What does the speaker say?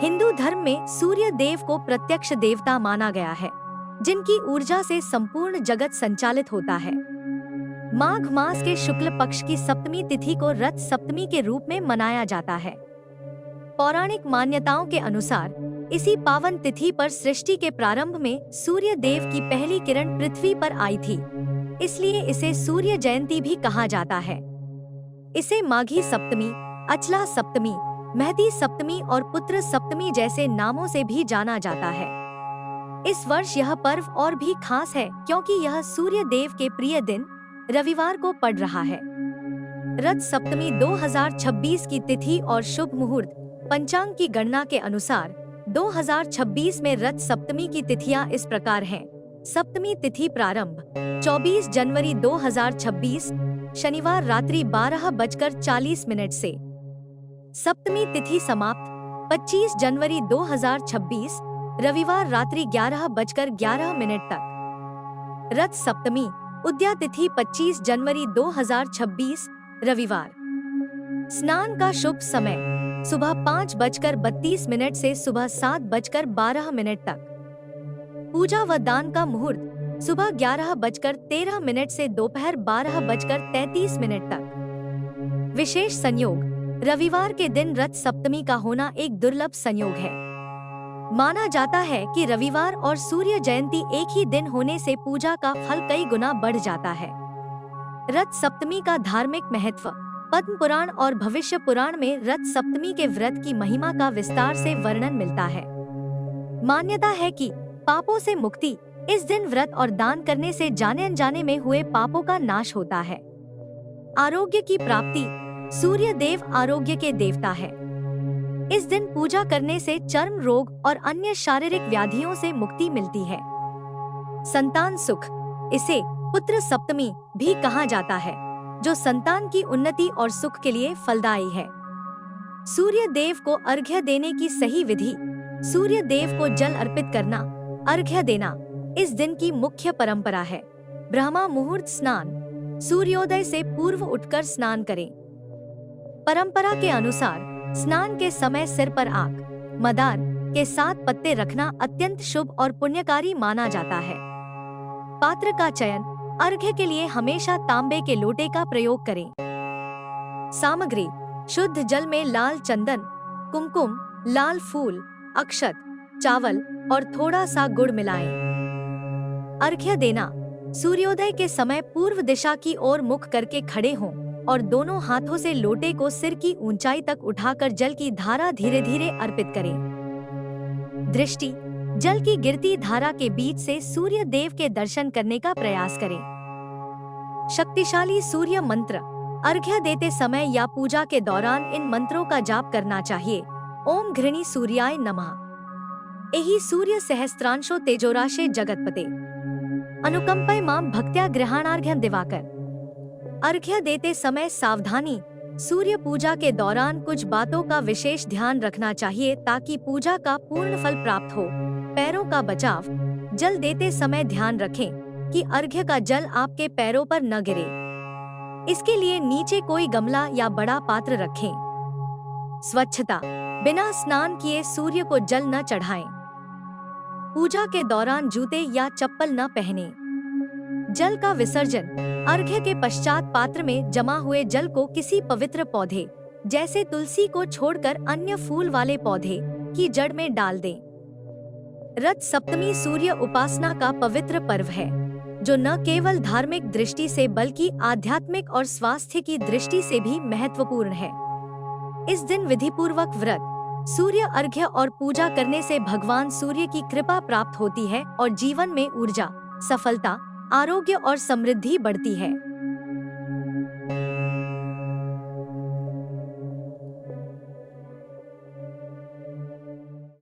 हिंदू धर्म में सूर्य देव को प्रत्यक्ष देवता माना गया है, जिनकी ऊर्जा से संपूर्ण जगत संचालित होता है। माघ मास के शुक्ल पक्ष की सप्तमी तिथि को रथ सप्तमी के रूप में मनाया जाता है। पौराणिक मान्यताओं के अनुसार इसी पावन तिथि पर सृष्टि के प्रारंभ में सूर्य देव की पहली किरण पृथ्वी पर आई थी, इसलिए इसे सूर्य जयंती भी कहा जाता है। इसे माघी सप्तमी, अचला सप्तमी, महती सप्तमी और पुत्र सप्तमी जैसे नामों से भी जाना जाता है। इस वर्ष यह पर्व और भी खास है क्योंकि यह सूर्य देव के प्रिय दिन रविवार को पड़ रहा है। रथ सप्तमी 2026 की तिथि और शुभ मुहूर्त पंचांग की गणना के अनुसार 2026 में रथ सप्तमी की तिथियां इस प्रकार हैं। सप्तमी तिथि प्रारंभ 24 जनवरी 2026 शनिवार रात्रि 12:40 से। सप्तमी तिथि समाप्त 25 जनवरी 2026 रविवार रात्रि 11:11 तक। रथ सप्तमी उद्या तिथि 25 जनवरी 2026 रविवार। स्नान का शुभ समय सुबह 5:32 से सुबह 7:12 तक। पूजा व दान का मुहूर्त सुबह 11:13 से दोपहर 12:33 तक। विशेष संयोग रविवार के दिन रथ सप्तमी का होना एक दुर्लभ संयोग है। माना जाता है कि रविवार और सूर्य जयंती एक ही दिन होने से पूजा का फल कई गुना बढ़ जाता है। रथ सप्तमी का धार्मिक महत्व पद्म पुराण और भविष्य पुराण में रथ सप्तमी के व्रत की महिमा का विस्तार से वर्णन मिलता है। मान्यता है कि पापों से मुक्ति इस दिन व्रत और दान करने से जाने अनजाने में हुए पापों का नाश होता है। आरोग्य की प्राप्ति सूर्य देव आरोग्य के देवता है। इस दिन पूजा करने से चर्म रोग और अन्य शारीरिक व्याधियों से मुक्ति मिलती है। संतान सुख इसे पुत्र सप्तमी भी कहा जाता है, जो संतान की उन्नति और सुख के लिए फलदायी है। सूर्य देव को अर्घ्य देने की सही विधि सूर्य देव को जल अर्पित करना, अर्घ्य देना इस दिन की मुख्य परंपरा है। ब्रह्मा मुहूर्त स्नान सूर्योदय से पूर्व उठकर स्नान करें। परंपरा के अनुसार स्नान के समय सिर पर आक, मदार के 7 पत्ते रखना अत्यंत शुभ और पुण्यकारी माना जाता है। पात्र का चयन अर्घ्य के लिए हमेशा तांबे के लोटे का प्रयोग करें। सामग्री शुद्ध जल में लाल चंदन, कुमकुम, लाल फूल, अक्षत, चावल और थोड़ा सा गुड़ मिलाएं। अर्घ्य देना सूर्योदय के समय पूर्व दिशा की ओर मुख करके खड़े हों और दोनों हाथों से लोटे को सिर की ऊंचाई तक उठाकर जल की धारा धीरे धीरे अर्पित करें। दृष्टि जल की गिरती धारा के बीच से सूर्य देव के दर्शन करने का प्रयास करें। शक्तिशाली सूर्य मंत्र अर्घ्य देते समय या पूजा के दौरान इन मंत्रों का जाप करना चाहिए। ओम घृणी सूर्याय नमः। एहि सूर्य सहस्त्रांशो तेजोराशे जगतपते अनुकंपय मां भक्त्या गृहाणार्घ्यं दिवाकर। अर्घ्य देते समय सावधानी सूर्य पूजा के दौरान कुछ बातों का विशेष ध्यान रखना चाहिए ताकि पूजा का पूर्ण फल प्राप्त हो। पैरों का बचाव जल देते समय ध्यान रखें कि अर्घ्य का जल आपके पैरों पर न गिरे। इसके लिए नीचे कोई गमला या बड़ा पात्र रखें। स्वच्छता बिना स्नान किए सूर्य को जल न चढ़ाएं। पूजा के दौरान जूते या चप्पल न पहने। जल का विसर्जन अर्घ्य के पश्चात पात्र में जमा हुए जल को किसी पवित्र पौधे जैसे तुलसी को छोड़कर अन्य फूल वाले पौधे की जड़ में डाल दें। रथ सप्तमी सूर्य उपासना का पवित्र पर्व है, जो न केवल धार्मिक दृष्टि से बल्कि आध्यात्मिक और स्वास्थ्य की दृष्टि से भी महत्वपूर्ण है। इस दिन विधिपूर्वक व्रत, सूर्य अर्घ्य और पूजा करने से भगवान सूर्य की कृपा प्राप्त होती है और जीवन में ऊर्जा, सफलता, आरोग्य और समृद्धि बढ़ती है।